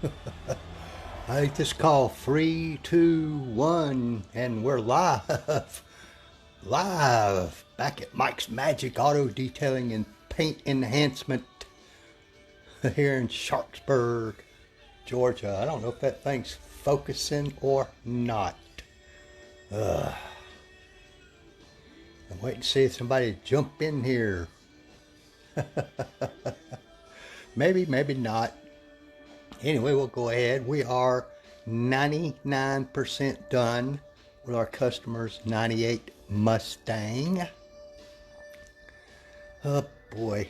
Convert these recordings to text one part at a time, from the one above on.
I think this call 3, 2, 1, and we're live. Live back at Mike's Magic Auto Detailing and Paint Enhancement here in Sharpsburg, Georgia. I don't know if that thing's focusing or not. I'm waiting to see if somebody jump in here. Maybe, maybe not. Anyway, we'll go ahead. We are 99% done with our customer's 98 Mustang. Oh boy.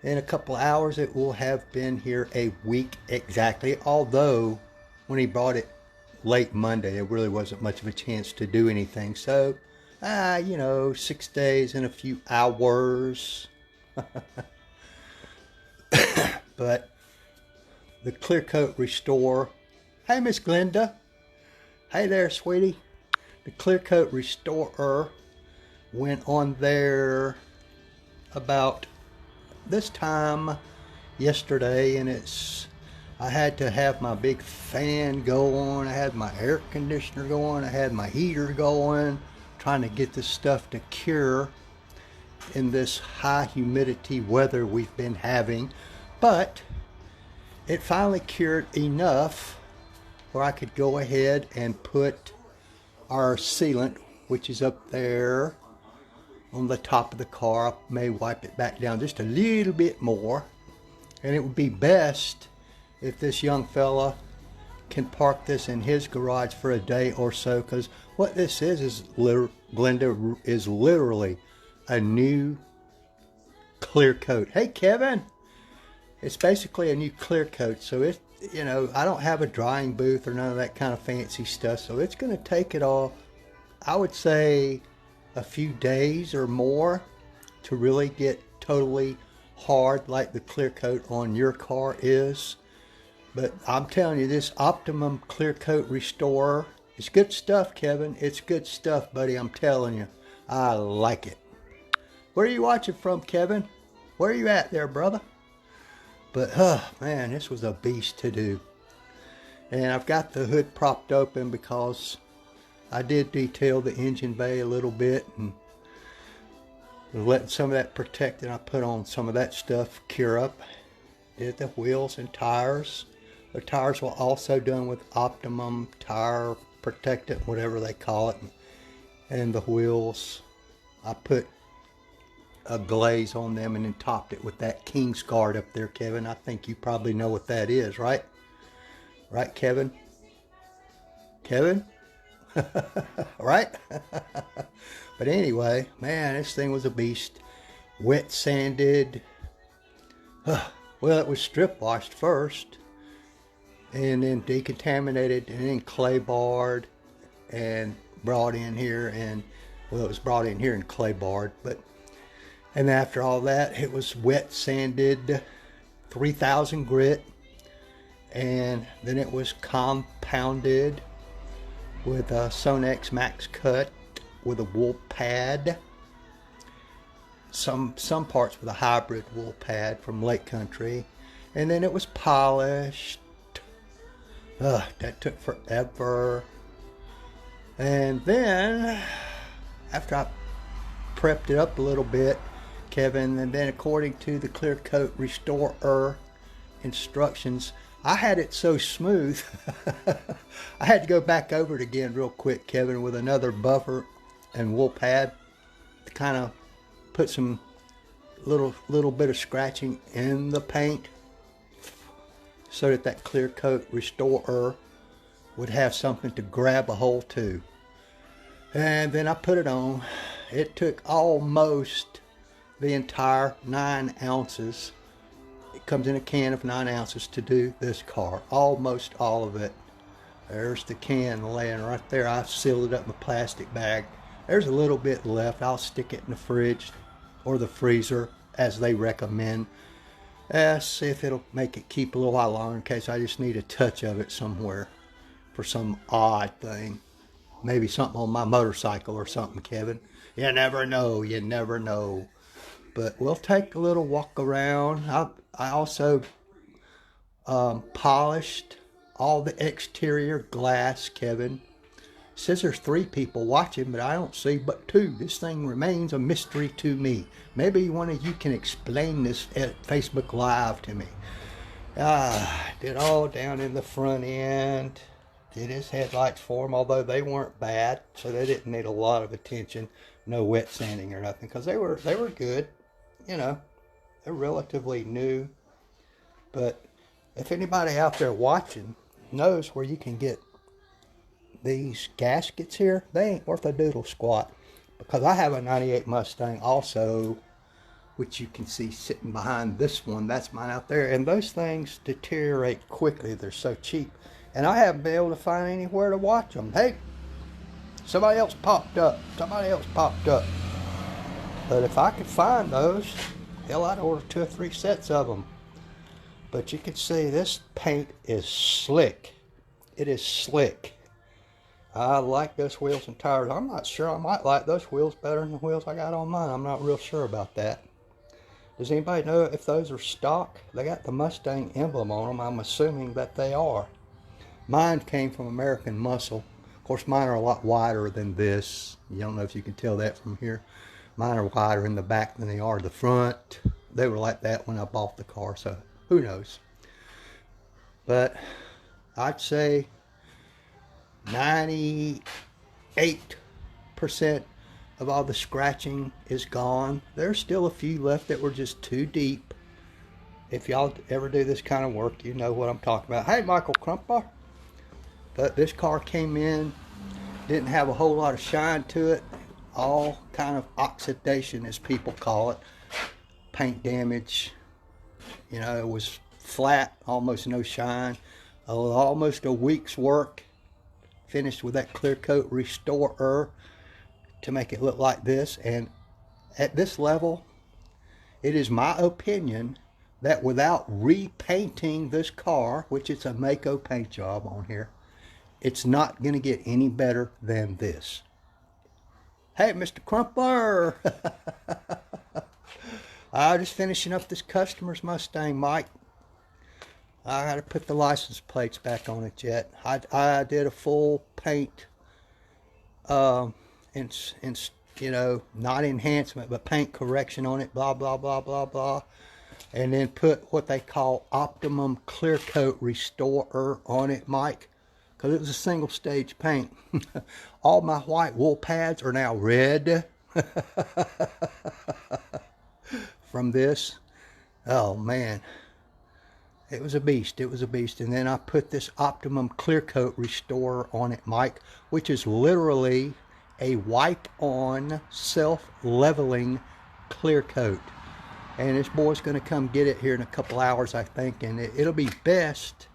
In a couple hours it will have been here a week exactly. Although when he brought it late Monday, there really wasn't much of a chance to do anything. So, 6 days and a few hours. But the Clear Coat Restore. Hey, Miss Glenda. Hey there, sweetie. The Clear Coat Restorer went on there about this time yesterday, and I had to have my big fan go on. I had my air conditioner going. I had my heater going, trying to get this stuff to cure in this high humidity weather we've been having. But it finally cured enough where I could go ahead and put our sealant, which is up there on the top of the car. I may wipe it back down just a little bit more. And it would be best if this young fella can park this in his garage for a day or so, because what this is Glenda, is literally a new clear coat. Hey, Kevin. It's basically a new clear coat, so it, I don't have a drying booth or none of that kind of fancy stuff, so it's going to take it all, I would say, a few days or more to really get totally hard like the clear coat on your car is. But I'm telling you, this Optimum Clear Coat Restorer, it's good stuff, Kevin. It's good stuff, buddy. I'm telling you, I like it. Where are you watching from, Kevin? Where are you at there, brother? But, man, this was a beast to do. And I've got the hood propped open because I did detail the engine bay a little bit and letting some of that protect it. I put on some of that stuff, cure up. Did the wheels and tires. The tires were also done with Optimum Tire Protectant, whatever they call it. And the wheels, I put a glaze on them and then topped it with that King's Guard up there, Kevin. I think you probably know what that is, right? Right, Kevin? Kevin? Right? But anyway, man, this thing was a beast. Wet sanded. Well, it was strip washed first and then decontaminated and then clay barred and brought in here, and well, it was brought in here in clay barred, and after all that, it was wet sanded 3000 grit, and then it was compounded with a Sonex Max Cut with a wool pad. Some parts with a hybrid wool pad from Lake Country, and then it was polished. That took forever. And then after I prepped it up a little bit, Kevin, and then according to the Clear Coat Restorer instructions, I had it so smooth I had to go back over it again real quick, Kevin, with another buffer and wool pad to kind of put some little bit of scratching in the paint so that Clear Coat Restorer would have something to grab a hold to. And then I put it on. It took almost the entire 9 ounces. It comes in a can of 9 ounces to do this car. Almost all of it. There's the can laying right there. I sealed it up in a plastic bag. There's a little bit left. I'll stick it in the fridge or the freezer as they recommend. See if it'll make it keep a little while longer in case I just need a touch of it somewhere for some odd thing. Maybe something on my motorcycle or something, Kevin. You never know. You never know. But we'll take a little walk around. I also polished all the exterior glass, Kevin. Says there's 3 people watching, but I don't see but 2. This thing remains a mystery to me. Maybe one of you can explain this at Facebook Live to me. Did all down in the front end. Did his headlights for him, although they weren't bad, so they didn't need a lot of attention. No wet sanding or nothing, because they were good. You know, they're relatively new. But if anybody out there watching knows where you can get these gaskets here, they ain't worth a doodle squat. Because I have a 98 Mustang also, which you can see sitting behind this one. That's mine out there. And those things deteriorate quickly. They're so cheap. And I haven't been able to find anywhere to watch them. Hey, somebody else popped up. Somebody else popped up. But if I could find those, hell, I'd order 2 or 3 sets of them. But you can see this paint is slick. It is slick. I like those wheels and tires. I'm not sure. I might like those wheels better than the wheels I got on mine. I'm not real sure about that. Does anybody know if those are stock? They got the Mustang emblem on them. I'm assuming that they are. Mine came from American Muscle. Of course, mine are a lot wider than this. You don't know if you can tell that from here. Mine are wider in the back than they are the front. They were like that when I bought the car, so who knows. But I'd say 98% of all the scratching is gone. There's still a few left that were just too deep. If y'all ever do this kind of work, you know what I'm talking about. Hey, Michael Crumpler. But this car came in, didn't have a whole lot of shine to it. All kind of oxidation, as people call it. Paint damage. You know, it was flat, almost no shine. Almost a week's work. Finished with that clear coat restorer to make it look like this. And at this level, it is my opinion that without repainting this car, which it's a Mako paint job on here, it's not going to get any better than this. Hey, Mr. Crumpler! I'm just finishing up this customer's Mustang, Mike. I got to put the license plates back on it yet. I did a full paint, you know, not enhancement, but paint correction on it, blah, blah, blah, blah, blah. And then put what they call Optimum Clear Coat Restorer on it, Mike. Because it was a single stage paint. All my white wool pads are now red from this. Oh man, it was a beast. It was a beast. And then I put this Optimum Clear Coat Restorer on it, Mike, which is literally a wipe-on, self-leveling clear coat. And this boy's going to come get it here in a couple hours, I think. And it'll be best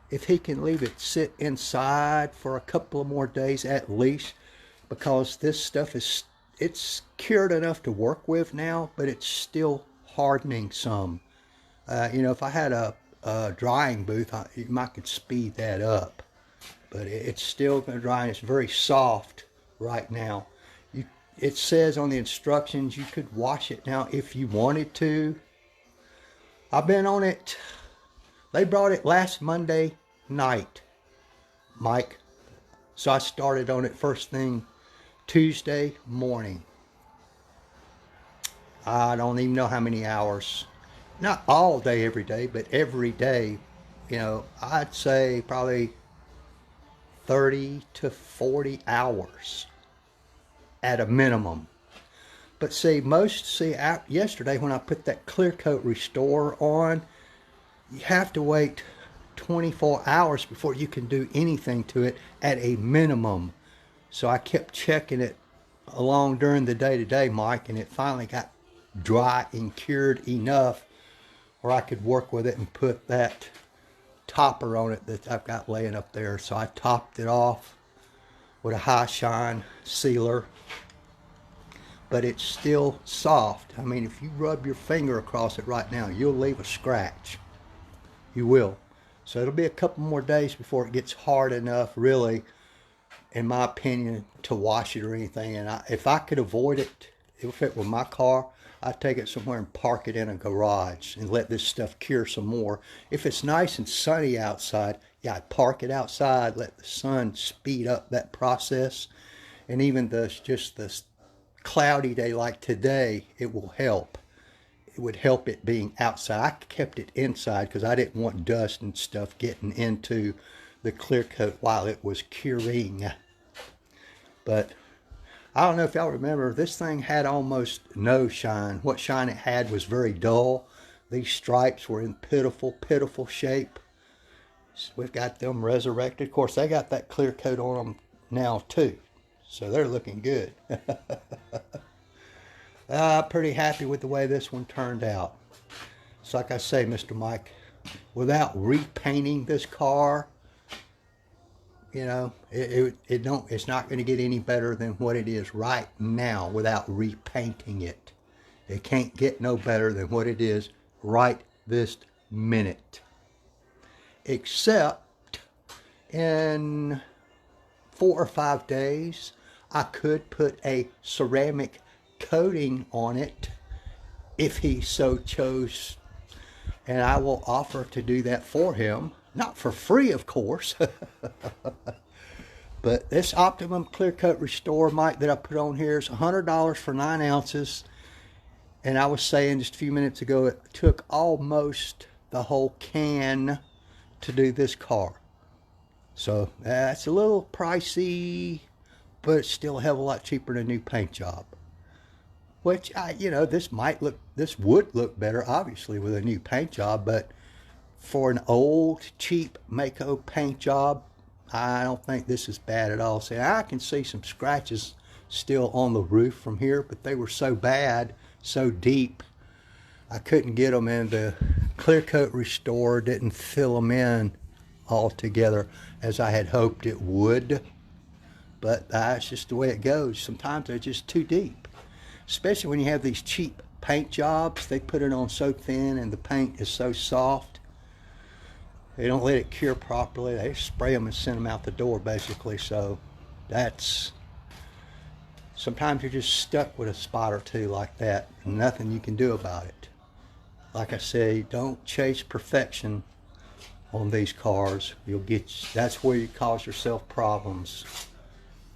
if he can leave it sit inside for a couple of more days at least, because this stuff is, it's cured enough to work with now, but it's still hardening some. You know, if I had a drying booth, I could speed that up, but it's still going to dry, and it's very soft right now. It says on the instructions you could wash it now if you wanted to. I've been on it. They brought it last Monday night, Mike. So I started on it first thing Tuesday morning. I don't even know how many hours. Not all day, every day, but every day. You know, I'd say probably 30 to 40 hours at a minimum. But see, yesterday when I put that clear coat restorer on, you have to wait 24 hours before you can do anything to it at a minimum. So I kept checking it along during the day today, Mike, and it finally got dry and cured enough where I could work with it and put that topper on it that I've got laying up there. So I topped it off with a high shine sealer, but it's still soft. I mean, if you rub your finger across it right now, you'll leave a scratch. You will. So it'll be a couple more days before it gets hard enough, really, in my opinion, to wash it or anything. And if I could avoid it, if it were my car, I'd take it somewhere and park it in a garage and let this stuff cure some more. If it's nice and sunny outside, yeah, I'd park it outside, let the sun speed up that process. And even just the cloudy day like today, it will help. It would help it being outside. I kept it inside because I didn't want dust and stuff getting into the clear coat while it was curing. But I don't know if y'all remember, this thing had almost no shine. What shine it had was very dull. These stripes were in pitiful, pitiful shape. So we've got them resurrected. Of course, they got that clear coat on them now too. So they're looking good. Pretty happy with the way this one turned out. It's like I say, Mr. Mike, without repainting this car, you know, it's not going to get any better than what it is right now without repainting it. It can't get no better than what it is right this minute. Except in 4 or 5 days, I could put a ceramic coating on it if he so chose, and I will offer to do that for him. Not for free, of course. But this Optimum Clear Coat Restore, Mike, that I put on here is $100 for 9 ounces. And I was saying just a few minutes ago, it took almost the whole can to do this car. So that's a little pricey, but it's still a hell of a lot cheaper than a new paint job. Which, you know, this would look better, obviously, with a new paint job, but for an old, cheap Mako paint job, I don't think this is bad at all. See, I can see some scratches still on the roof from here, but they were so bad, so deep, I couldn't get them in. The Clear Coat Restore didn't fill them in altogether as I had hoped it would. But that's just the way it goes. Sometimes they're just too deep. Especially when you have these cheap paint jobs, they put it on so thin and the paint is so soft. They don't let it cure properly. They spray them and send them out the door, basically. So that's, sometimes you're just stuck with a spot or two like that, and nothing you can do about it. Like I say, don't chase perfection on these cars. That's where you cause yourself problems.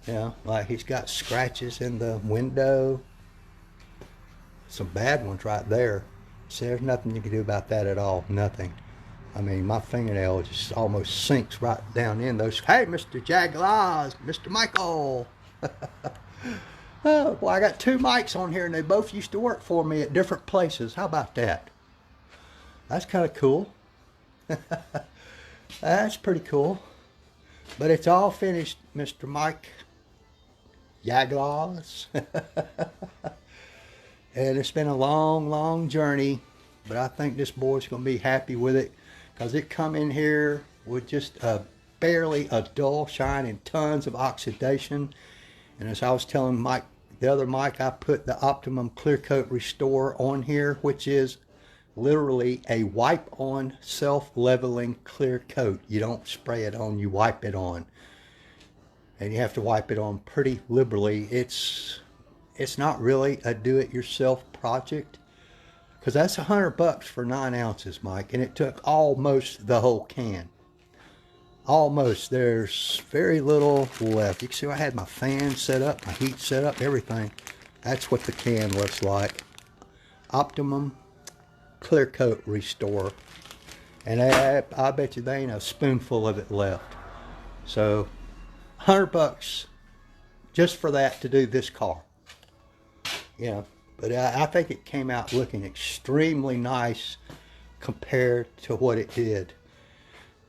You know, like he's got scratches in the window. Some bad ones right there. See, there's nothing you can do about that at all. Nothing. I mean, my fingernail just almost sinks right down in those. Hey, Mr. Jaglaws, Mr. Michael. Oh, boy, I got 2 mics on here, and they both used to work for me at different places. How about that? That's kind of cool. That's pretty cool. But it's all finished, Mr. Mike Jaglaws. And it's been a long, long journey, but I think this boy's going to be happy with it, because it come in here with just barely a dull shine and tons of oxidation. And as I was telling Mike, the other Mike, I put the Optimum Clear Coat Restore on here, which is literally a wipe-on, self-leveling clear coat. You don't spray it on, you wipe it on. And you have to wipe it on pretty liberally. It's not really a do-it-yourself project, because that's $100 for 9 ounces, Mike, and it took almost the whole can. Almost. There's very little left. You can see I had my fan set up, my heat set up, everything. That's what the can looks like. Optimum Clear Coat Restore. And I bet you there ain't a spoonful of it left. So, $100 just for that to do this car. You know, but I think it came out looking extremely nice compared to what it did.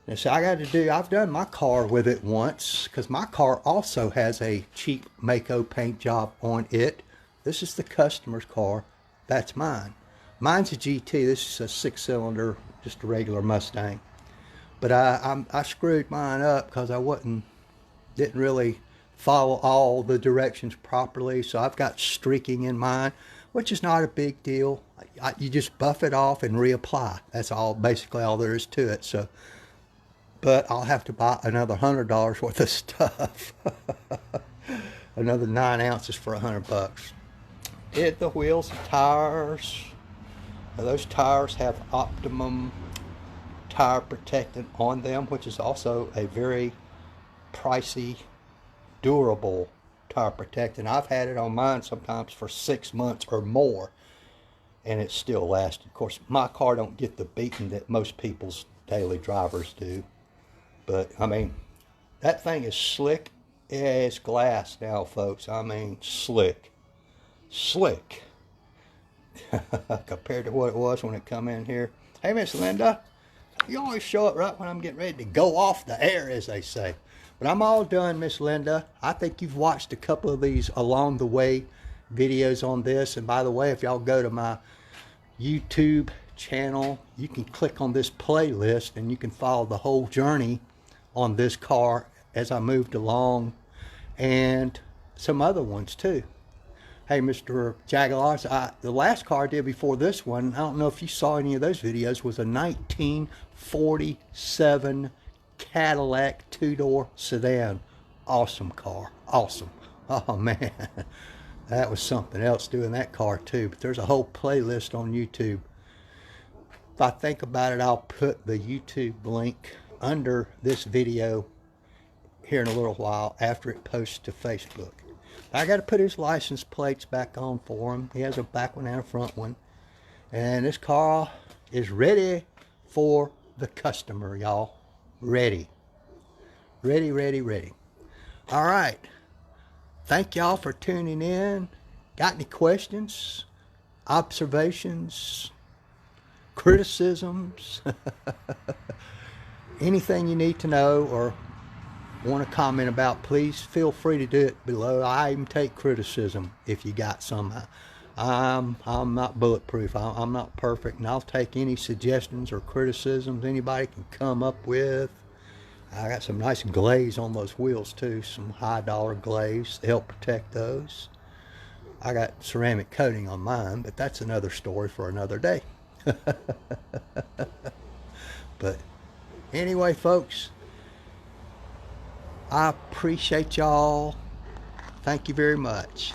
And so I've done my car with it once, because my car also has a cheap Mako paint job on it. This is the customer's car. That's mine. Mine's a GT. This is a 6-cylinder, just a regular Mustang. But I screwed mine up because I didn't really follow all the directions properly. So I've got streaking in mine, which is not a big deal. You just buff it off and reapply. That's basically all there is to it. So, but I'll have to buy another $100 worth of stuff. Another 9 ounces for $100. did the wheels and tires. Now, those tires have Optimum tire protectant on them, which is also a very pricey, durable tire protectant. I've had it on mine sometimes for 6 months or more, and it still lasted. Of course, my car don't get the beating that most people's daily drivers do, but I mean, that thing is slick as glass now, folks. I mean, slick compared to what it was when it come in here. Hey, Miss Linda, you always show up right when I'm getting ready to go off the air, as they say. But I'm all done, Miss Linda. I think you've watched a couple of these along the way videos on this. And by the way, if y'all go to my YouTube channel, you can click on this playlist and you can follow the whole journey on this car as I moved along, and some other ones too. Hey, Mr. Jaguars, the last car I did before this one, I don't know if you saw any of those videos, was a 1947 Cadillac two-door sedan. Awesome car. Awesome. Oh, man. That was something else doing that car, too. But there's a whole playlist on YouTube. If I think about it, I'll put the YouTube link under this video here in a little while after it posts to Facebook. I got to put his license plates back on for him. He has a back one and a front one. And this car is ready for the customer, y'all. Ready. Ready, ready, ready. All right. Thank y'all for tuning in. Got any questions, observations, criticisms? Anything you need to know or want to comment about, please feel free to do it below. I even take criticism if you got some. I'm not bulletproof. I'm not perfect, and I'll take any suggestions or criticisms anybody can come up with. I got some nice glaze on those wheels too, some high-dollar glaze to help protect those. I got ceramic coating on mine, but that's another story for another day. But anyway, folks, I appreciate y'all. Thank you very much.